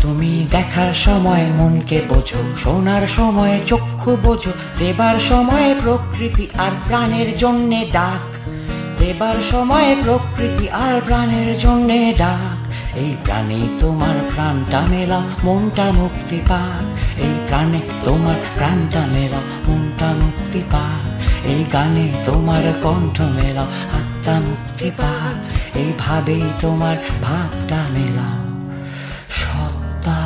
তুমি দেখার সময় মনকে বোঝো, শোনার সময় চক্ষু বোঝো, দেবার সময় প্রকৃতি আর প্রাণের জন্যে ডাক, দেবার সময় প্রকৃতি আর প্রাণের জন্যে ডাক। এই প্রাণে তোমার প্রাণটা মেলাও, মনটা মুক্তি পাক। এই প্রাণে তোমার প্রাণটা মেলাও, মনটা মুক্তি পাক। এই গানে তোমার কণ্ঠ মেলাও, আত্মা মুক্তি পাক। এইভাবেই তোমার ভাবটা মেলাও, সত্তা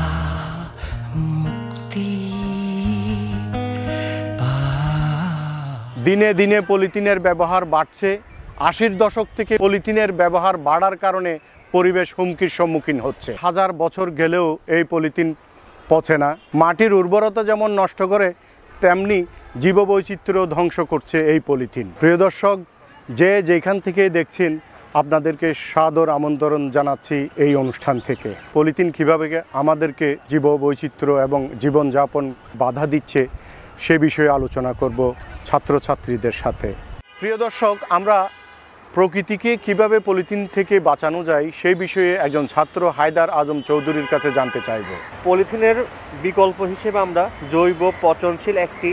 মুক্তি পাক। দিনে দিনে পলিথিনের ব্যবহার বাড়ছে। ৮০-র দশক থেকে পলিথিনের ব্যবহার বাড়ার কারণে পরিবেশ হুমকির সম্মুখীন হচ্ছে। ১০০০ বছর গেলেও এই পলিথিন পচে না। মাটির উর্বরতা যেমন নষ্ট করে, তেমনি জীববৈচিত্র্য ধ্বংস করছে এই পলিথিন। প্রিয় দর্শক, যে যেখান থেকে দেখছেন, আপনাদেরকে সাদর আমন্ত্রণ জানাচ্ছি এই অনুষ্ঠান থেকে। পলিথিন কীভাবে আমাদেরকে জীববৈচিত্র্য এবং জীবনযাপন বাধা দিচ্ছে সে বিষয়ে আলোচনা করব ছাত্রছাত্রীদের সাথে। প্রিয় দর্শক, আমরা প্রকৃতিকে কিভাবে পলিথিন থেকে বাঁচানো যায় সেই বিষয়ে একজন ছাত্র হায়দার আজম চৌধুরীর কাছে জানতে চাইব। পলিথিনের বিকল্প হিসেবে আমরা জৈব পচনশীল একটি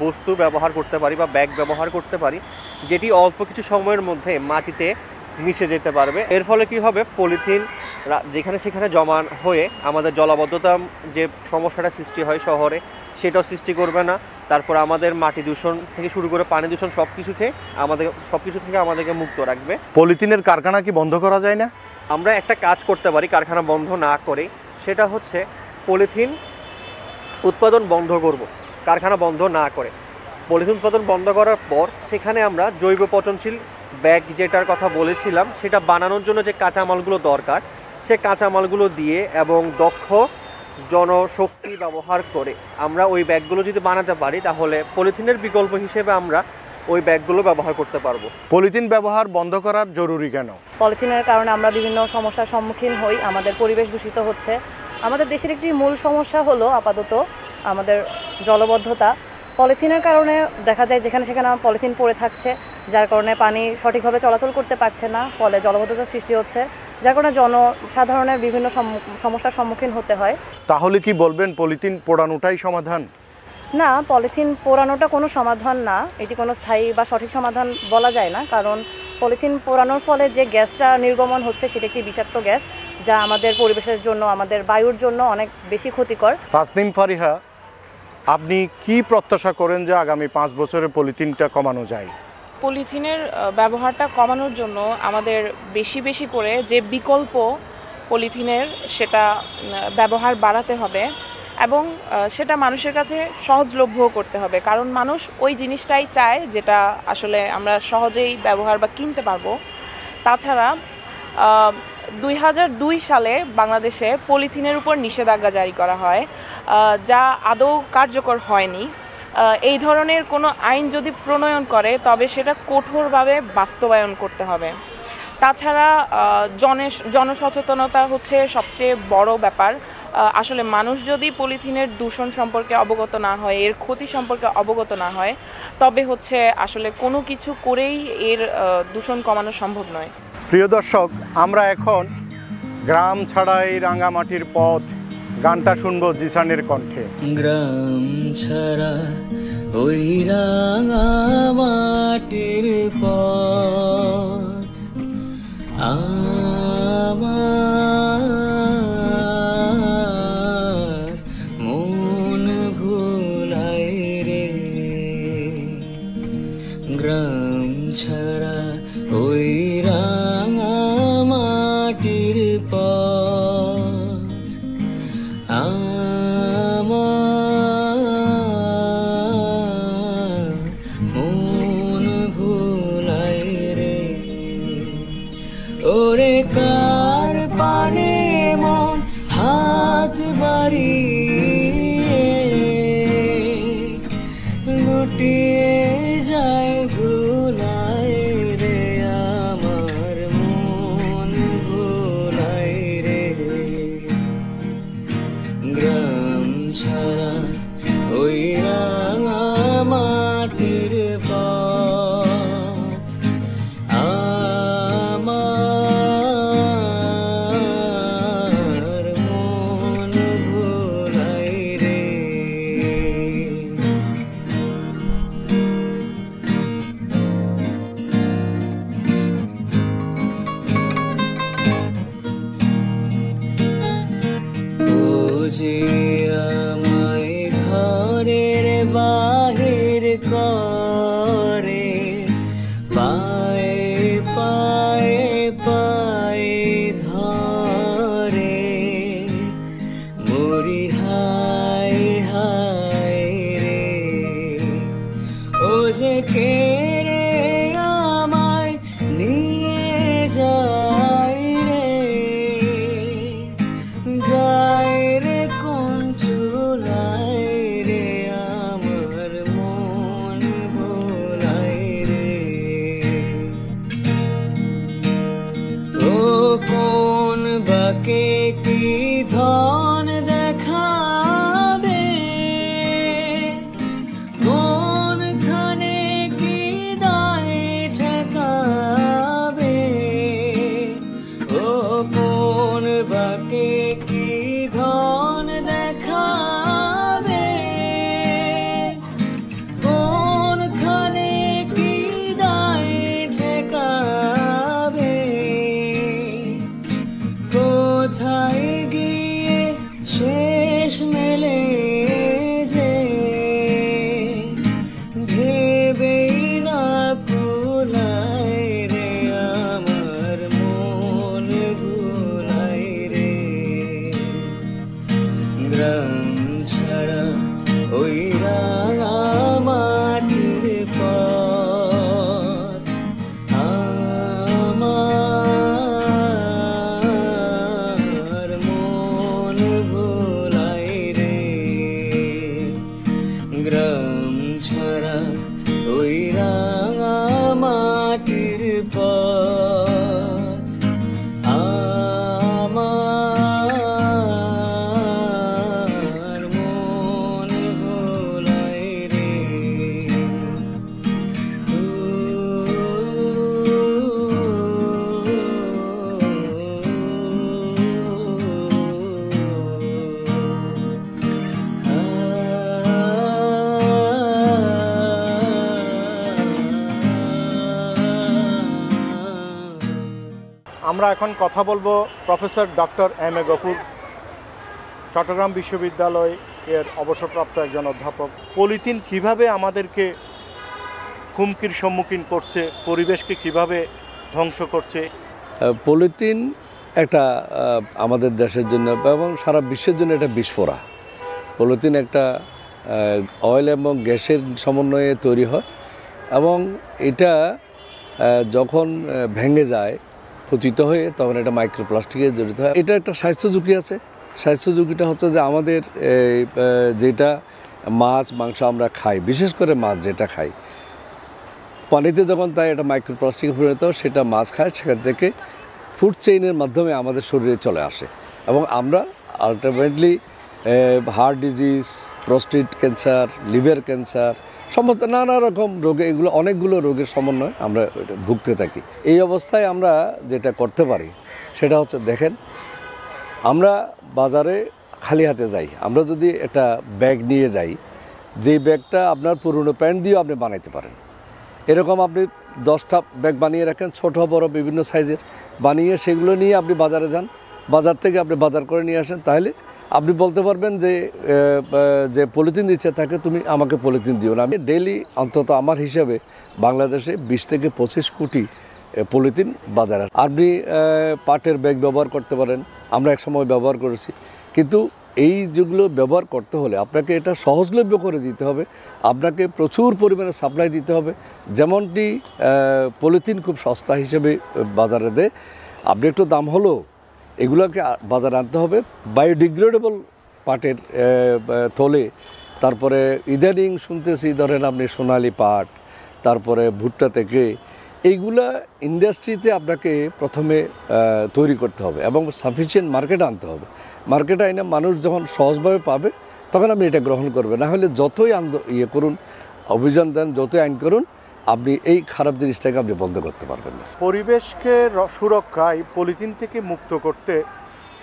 বস্তু ব্যবহার করতে পারি বা ব্যাগ ব্যবহার করতে পারি, যেটি অল্প কিছু সময়ের মধ্যে মাটিতে মিশে যেতে পারবে। এর ফলে কি হবে, পলিথিন যেখানে সেখানে জমা হয়ে আমাদের জলাবদ্ধতা যে সমস্যাটা সৃষ্টি হয় শহরে, সেটাও সৃষ্টি করবে না। তারপর আমাদের মাটি দূষণ থেকে শুরু করে পানি দূষণ সব কিছু থেকে আমাদেরকে মুক্ত রাখবে। পলিথিনের কারখানা কি বন্ধ করা যায় না? আমরা একটা কাজ করতে পারি কারখানা বন্ধ না করে, সেটা হচ্ছে পলিথিন উৎপাদন বন্ধ করব, কারখানা বন্ধ না করে। পলিথিন উৎপাদন বন্ধ করার পর সেখানে আমরা জৈব পচনশীল ব্যাগ যেটার কথা বলেছিলাম, সেটা বানানোর জন্য যে কাঁচামালগুলো দরকার, সে কাঁচামালগুলো দিয়ে এবং দক্ষ জনশক্তি ব্যবহার করে আমরা ওই ব্যাগগুলো যদি বানাতে পারি, তাহলে পলিথিনের বিকল্প হিসেবে আমরা ওই ব্যাগগুলো ব্যবহার করতে পারবো। পলিথিন ব্যবহার বন্ধ করার জরুরি কেন? পলিথিনের কারণে আমরা বিভিন্ন সমস্যার সম্মুখীন হই, আমাদের পরিবেশ দূষিত হচ্ছে। আমাদের দেশের একটি মূল সমস্যা হলো আপাতত আমাদের জলবদ্ধতা। পলিথিনের কারণে দেখা যায় যেখানে সেখানে পলিথিন পড়ে থাকছে, যার কারণে পানি সঠিকভাবে চলাচল করতে পারছে না, ফলে জলবদ্ধতার সৃষ্টি হচ্ছে, যার কারণে জনসাধারণের বিভিন্ন সমস্যার সম্মুখীন হতে হয়। তাহলে কি বলবেন পলিথিন পোড়ানোটাই সমাধান? না, পলিথিন পোড়ানোটা কোনো সমাধান না, এটি কোনো স্থায়ী বা সঠিক সমাধান বলা যায় না। কারণ পলিথিন পোড়ানোর ফলে যে গ্যাসটা নির্গমন হচ্ছে সেটা একটি বিষাক্ত গ্যাস, যা আমাদের পরিবেশের জন্য, আমাদের বায়ুর জন্য অনেক বেশি ক্ষতিকর। তাসনিম ফারিহা, আপনি কি প্রত্যাশা করেন যে আগামী 5 বছরে পলিথিনটা কমানো যায়? পলিথিনের ব্যবহারটা কমানোর জন্য আমাদের বেশি বেশি করে যে বিকল্প পলিথিনের সেটা ব্যবহার বাড়াতে হবে এবং সেটা মানুষের কাছে সহজলভ্য করতে হবে। কারণ মানুষ ওই জিনিসটাই চায় যেটা আসলে আমরা সহজেই ব্যবহার বা কিনতে পারবো। তাছাড়া 2002 সালে বাংলাদেশে পলিথিনের উপর নিষেধাজ্ঞা জারি করা হয়, যা আদৌ কার্যকর হয়নি। এই ধরনের কোনো আইন যদি প্রণয়ন করে তবে সেটা কঠোরভাবে বাস্তবায়ন করতে হবে। তাছাড়া জনসচেতনতা হচ্ছে সবচেয়ে বড় ব্যাপার। আসলে মানুষ যদি পলিথিনের দূষণ সম্পর্কে অবগত না হয়, এর ক্ষতি সম্পর্কে অবগত না হয়, তবে হচ্ছে আসলে কোনো কিছু করেই এর দূষণ কমানো সম্ভব নয়। প্রিয় দর্শক, আমরা এখন গ্রাম ছাড়াই রাঙামাটির পথ গানটা শুনবো জিসানের কণ্ঠে। গ্রাম ছাড়া ওই রাঙামাটির পথ আমার মন ভুলায় রে। গ্রাম ছাড়া ওই রাঙামাটির পথ আমার মন ভুলায় রে। ওরে কার পানে মন হাত বাড়িয়ে লুটিয়ে যায় ভুলায় রে। আমার মন ভুলায় রে। গ্রাম ছাড়া ওই রাঙামাটির পথ আমার মন যে আমায় ঘরের বাহির করে, পায়ে পায়ে পায়ে ধরে, মরি হায় হায় রে। ও যে কে রে আমায় নিয়ে যায় রে, যায় রে কোন চুলায় রে, আমার মন ভোলায় রে। ও কোন বাকে কি ধন দেখাবে, কোনখানে কি দায় ঠেকাবে, ও কোন বাকে কি ধন দেখাবে, কোনখানে কি দায় ঠেকাবে, কোথায় গিয়ে শেষ মেলে যে, ভেবেই না কুলায় রে, আমার মন ভুলায় রে। গ্রাম ছাড়া ওই রাঙা মাটির পথ, আমার মন ভোলায় রে। গ্রাম ছাড়া ওই রাঙা মাটির পথ, আমার মন ভোলায় রে। আমরা এখন কথা বলবো professor doctor M A Gafur, Chittagong বিশ্ববিদ্যালয় এর অবসরপ্রাপ্ত একজন অধ্যাপক। পলিথিন কিভাবে আমাদেরকে হুমকির সম্মুখীন করছে, পরিবেশকে কিভাবে ধ্বংস করছে? পলিথিন একটা আমাদের দেশের জন্য এবং সারা বিশ্বের জন্য একটা বিস্ফোরা। পলিথিন একটা অয়েল এবং গ্যাসের সমন্বয়ে তৈরি হয় এবং এটা যখন ভেঙে যায়, পতিত হয়ে, তখন এটা মাইক্রোপ্লাস্টিকে জড়িত হয়। এটা একটা স্বাস্থ্য ঝুঁকি আছে। স্বাস্থ্য ঝুঁকিটা হচ্ছে যে আমাদের যেটা মাছ মাংস আমরা খাই, বিশেষ করে মাছ যেটা খাই, পানিতে যখন তাই এটা মাইক্রোপ্লাস্টিকে পরিণত হয়, সেটা মাছ খায়, সেখান থেকে ফুড চেইনের মাধ্যমে আমাদের শরীরে চলে আসে এবং আমরা ultimately heart disease, prostate cancer, liver cancer, সমস্ত নানা রকম রোগে, এগুলো অনেকগুলো রোগের সমন্বয়ে আমরা ভুগতে থাকি। এই অবস্থায় আমরা যেটা করতে পারি সেটা হচ্ছে, দেখেন, আমরা বাজারে খালি হাতে যাই, আমরা যদি একটা ব্যাগ নিয়ে যাই, যেই ব্যাগটা আপনার পুরনো প্যান্ট দিয়েও আপনি বানাইতে পারেন, এরকম আপনি 10টা ব্যাগ বানিয়ে রাখেন, ছোট বড় বিভিন্ন সাইজের বানিয়ে, সেগুলো নিয়ে আপনি বাজারে যান, বাজার থেকে আপনি বাজার করে নিয়ে আসেন, তাহলে আপনি বলতে পারবেন যে পলিথিন দিচ্ছে তাকে, তুমি আমাকে পলিথিন দিও না। আমি ডেইলি অন্তত আমার হিসাবে বাংলাদেশে 20 থেকে 25 কোটি পলিথিন বাজারে। আপনি পাটের ব্যাগ ব্যবহার করতে পারেন, আমরা একসময় ব্যবহার করেছি, কিন্তু এই যেগুলো ব্যবহার করতে হলে আপনাকে এটা সহজলভ্য করে দিতে হবে, আপনাকে প্রচুর পরিমাণে সাপ্লাই দিতে হবে। যেমনটি পলিথিন খুব সস্তা হিসেবে বাজারে দেয়, আপনি একটু দাম হলেও এগুলোকে বাজারে আনতে হবে বায়োডিগ্রেডেবল পাটের থলে। তারপরে ইদানিং শুনতেছি, ধরেন আপনি সোনালি পাট, তারপরে ভুট্টা থেকে, এইগুলা ইন্ডাস্ট্রিতে আপনাকে প্রথমে তৈরি করতে হবে এবং সাফিসিয়েন্ট মার্কেটে আনতে হবে। মার্কেটে আইনে মানুষ যখন সহজভাবে পাবে, তখন আপনি এটা গ্রহণ করবেন। না হলে যতই করুন, অভিযান দেন, যতই আইন করুন, আপনি এই খারাপ জিনিসটাকে আপনি বন্ধ করতে পারবেন না। পরিবেশকে সুরক্ষায় পলিথিন থেকে মুক্ত করতে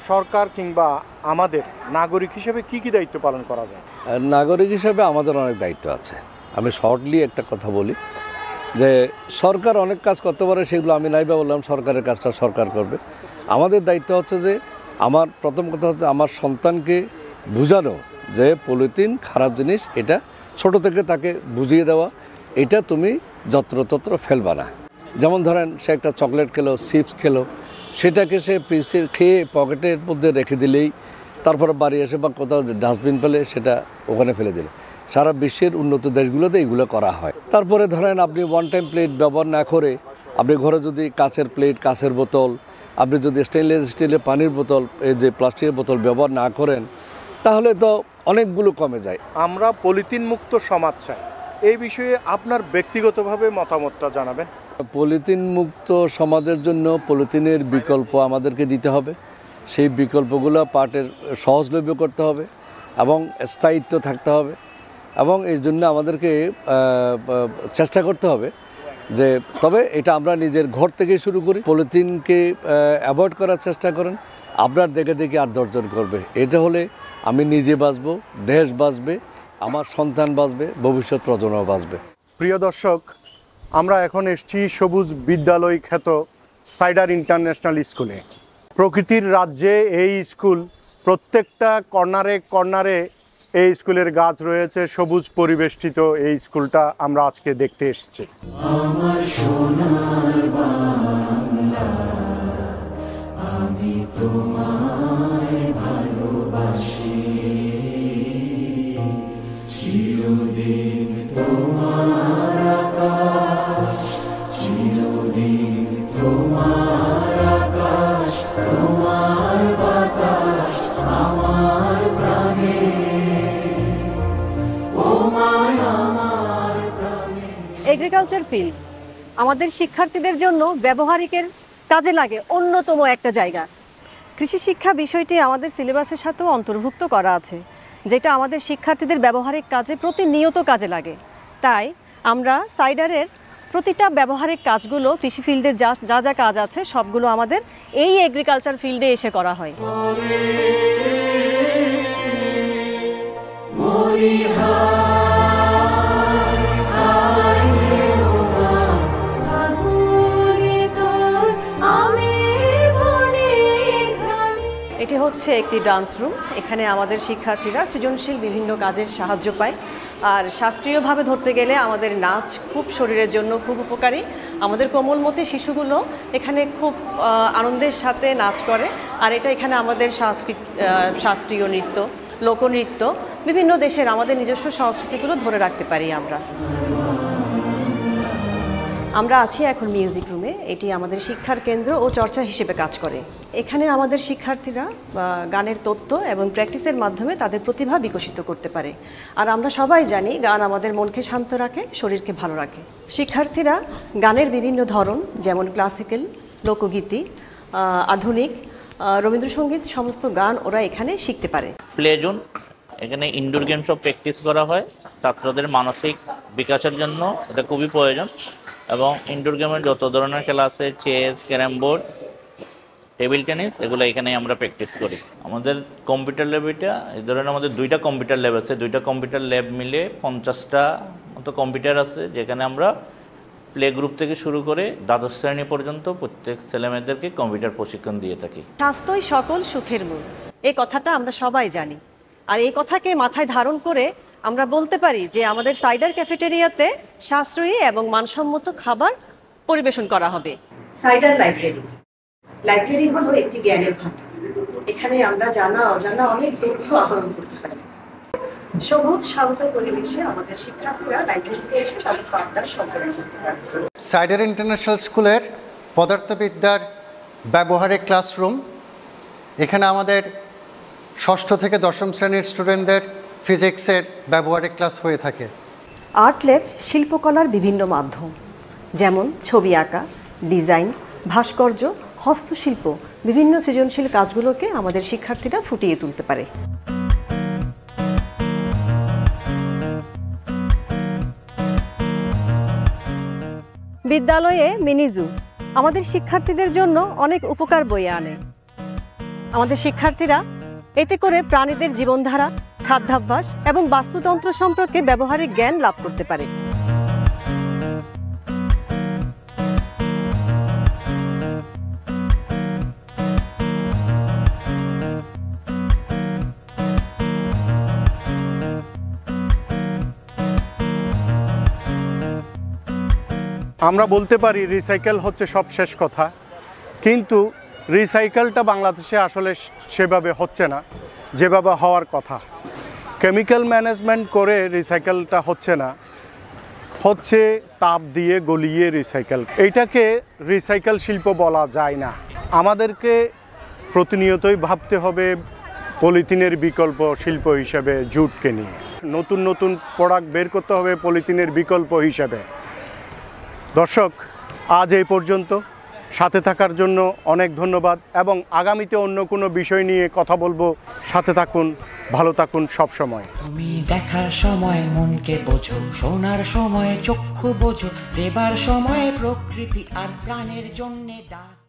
সরকার কিংবা আমাদের নাগরিক হিসেবে কি কি দায়িত্ব পালন করা যায়? নাগরিক হিসেবে আমাদের অনেক দায়িত্ব আছে। আমি শর্টলি একটা কথা বলি, যে সরকার অনেক কাজ করতে পারে, সেগুলো আমি নাইবা বললাম, সরকারের কাজটা সরকার করবে। আমাদের দায়িত্ব হচ্ছে যে, আমার প্রথম কথা হচ্ছে আমার সন্তানকে বোঝানো যে পলিথিন খারাপ জিনিস, এটা ছোট থেকে তাকে বুঝিয়ে দেওয়া, এটা তুমি যত্রতত্র ফেলবা না। যেমন ধরেন সে একটা চকলেট খেলো, চিপস খেলো, সেটাকে সে পিসে খেয়ে পকেটের মধ্যে রেখে দিলেই তারপরে বাড়ি এসে বা কোথাও ডাস্টবিন পেলে সেটা ওখানে ফেলে দিল। সারা বিশ্বের উন্নত দেশগুলোতে এগুলো করা হয়। তারপরে ধরেন আপনি ওয়ান টাইম প্লেট ব্যবহার না করে আপনি ঘরে যদি কাচের প্লেট, কাচের বোতল, আপনি যদি স্টেনলেস স্টিলের পানির বোতল, এই যে প্লাস্টিকের বোতল ব্যবহার না করেন, তাহলে তো অনেকগুলো কমে যায়। আমরা পলিথিন মুক্ত সমাজ চাই, এই বিষয়ে আপনার ব্যক্তিগতভাবে মতামতটা জানাবেন। পলিথিন মুক্ত সমাজের জন্য পলিথিনের বিকল্প আমাদেরকে দিতে হবে। সেই বিকল্পগুলো পাটের সহজলভ্য করতে হবে এবং স্থায়িত্ব থাকতে হবে, এবং এই জন্য আমাদেরকে চেষ্টা করতে হবে যে, তবে এটা আমরা নিজের ঘর থেকে শুরু করি। পলিথিনকে অ্যাভয়েড করার চেষ্টা করেন, আপনার দেখে দেখে আর 10 জন করবে। এটা হলে আমি নিজে বাঁচবো, দেশ বাঁচবে, আমার সন্তান বাঁচবে, ভবিষ্যৎ প্রজন্ম বাঁচবে। প্রিয় দর্শক, আমরা এখন এসেছি সবুজ বিদ্যালয় খ্যাত সাইডার ইন্টারন্যাশনাল স্কুলে। প্রকৃতির রাজ্যে এই স্কুল, প্রত্যেকটা কর্নারে কর্নারে এই স্কুলের গাছ রয়েছে, সবুজ পরিবেষ্টিত এই স্কুলটা আমরা আজকে দেখতে এসেছি। আমার সোনার বাংলা, আমি তোমায় ভালোবাসি, চিরদিন তোমার আকাশ, চিরদিন তোমার আকাশ, তোমার বাতাস আমার প্রাণে, এগ্রিকালচার ফিল্ড আমাদের শিক্ষার্থীদের জন্য ব্যবহারিকের কাজে লাগে অন্যতম একটা জায়গা। কৃষি শিক্ষা বিষয়টি আমাদের সিলেবাসের সাথেও অন্তর্ভুক্ত করা আছে, যেটা আমাদের শিক্ষার্থীদের ব্যবহারিক কাজে প্রতিনিয়ত কাজে লাগে। তাই আমরা সাইডারের প্রতিটা ব্যবহারিক কাজগুলো, কৃষি ফিল্ডের যা যা কাজ আছে সবগুলো আমাদের এই এগ্রিকালচার ফিল্ডে এসে করা হয়। এটি হচ্ছে একটি ডান্স রুম। এখানে আমাদের শিক্ষার্থীরা সৃজনশীল বিভিন্ন কাজের সাহায্য পায়। আর শাস্ত্রীয়ভাবে ধরতে গেলে আমাদের নাচ খুব শরীরের জন্য খুব উপকারী। আমাদের কোমলমতি শিশুগুলো এখানে খুব আনন্দের সাথে নাচ করে। আর এটা এখানে আমাদের শাস্ত্রীয় নৃত্য, লোকনৃত্য, বিভিন্ন দেশের আমাদের নিজস্ব সংস্কৃতিগুলো ধরে রাখতে পারি আমরা আছি এখন মিউজিক রুমে। এটি আমাদের শিক্ষার কেন্দ্র ও চর্চা হিসেবে কাজ করে। এখানে আমাদের শিক্ষার্থীরা গানের তত্ত্ব এবং প্র্যাকটিসের মাধ্যমে তাদের প্রতিভা বিকশিত করতে পারে। আর আমরা সবাই জানি গান আমাদের মনকে শান্ত রাখে, শরীরকে ভালো রাখে। শিক্ষার্থীরা গানের বিভিন্ন ধরন, যেমন ক্লাসিক্যাল, লোকগীতি, আধুনিক, রবীন্দ্রসঙ্গীত, সমস্ত গান ওরা এখানে শিখতে পারে। প্লে জোন, এখানে ইনডোর গেমসও প্র্যাকটিস করা হয়। ছাত্রদের মানসিক বিকাশের জন্য এটা খুবই প্রয়োজন। এবং ইনডোর গেমের যত ধরনের খেলা আছে, chess, carrom board, table tennis, এগুলো এখানে আমরা প্র্যাকটিস করি। আমাদের কম্পিউটার ল্যাব, এটা এই ধরনের আমাদের 2টা কম্পিউটার ল্যাব আছে। 2টা কম্পিউটার ল্যাব মিলে 50টা মতো কম্পিউটার আছে, যেখানে আমরা প্লে গ্রুপ থেকে শুরু করে দ্বাদশ শ্রেণী পর্যন্ত প্রত্যেক ছেলেমেয়েদেরকে কম্পিউটার প্রশিক্ষণ দিয়ে থাকি। স্বাস্থ্যই সকল সুখের মূল, এই কথাটা আমরা সবাই জানি। আর এই কথাকে মাথায় ধারণ করে আমরা বলতে পারি যে আমাদের সাইডার ক্যাফেটেরিয়াতে সাশ্রয়ী এবং মানসম্মত খাবার পরিবেশন করা হবে। সাইডার লাইব্রেরি হলো একটি জ্ঞানের ভাণ্ডার। এখানে আমরা জানা অজানা অনেক তথ্য আহরণ করতে পারি। সবুজ শান্ত পরিবেশে আমাদের শিক্ষার্থীরা লাইব্রেরিতে এসে তাদের পাঠদান সম্পন্ন করতে পারে। সাইডার ইন্টারন্যাশনাল স্কুলের পদার্থবিদ্যার ব্যবহারিক ক্লাসরুম। এখানে আমাদের 6ষ্ঠ থেকে 10ম শ্রেণীর স্টুডেন্টদের ফিজিক্সের ব্যবহারিক ক্লাস হয়ে থাকে। আর্ট ল্যাব শিল্পকলার বিভিন্ন মাধ্যম, যেমন ছবি আঁকা, ডিজাইন, ভাস্কর্য, হস্তশিল্প, বিভিন্ন সৃজনশীল কাজগুলোকে আমাদের শিক্ষার্থীরা ফুটিয়ে তুলতে পারে। বিদ্যালয়ে মিনি জু আমাদের শিক্ষার্থীদের জন্য অনেক উপকার বয়ে আনে। আমাদের শিক্ষার্থীরা এতে করে প্রাণীদের জীবনধারা, খাদ্যাভ্যাস এবং বাস্তুতন্ত্র সম্পর্কে ব্যবহারিক জ্ঞান লাভ করতে পারে। আমরা বলতে পারি রিসাইকেল হচ্ছে সব শেষ কথা, কিন্তু রিসাইকেলটা বাংলাদেশে আসলে সেভাবে হচ্ছে না যেভাবে হওয়ার কথা। কেমিক্যাল ম্যানেজমেন্ট করে রিসাইকেলটা হচ্ছে না, হচ্ছে তাপ দিয়ে গলিয়ে রিসাইকেল। এইটাকে রিসাইকেল শিল্প বলা যায় না। আমাদেরকে প্রতিনিয়তই ভাবতে হবে পলিথিনের বিকল্প শিল্প হিসেবে জুটকে নিয়ে। নতুন নতুন প্রোডাক্ট বের করতে হবে পলিথিনের বিকল্প হিসেবে। দর্শক, আজ এই পর্যন্ত। সাথে থাকার জন্য অনেক ধন্যবাদ, এবং আগামীতে অন্য কোনো বিষয় নিয়ে কথা বলবো। সাথে থাকুন, ভালো থাকুন সব সময়। তুমি দেখার সময় মনকে বোঝো, শোনার সময় চক্ষু বোঝো, দেবার সময় প্রকৃতি আর প্রাণের জন্যে ডাক।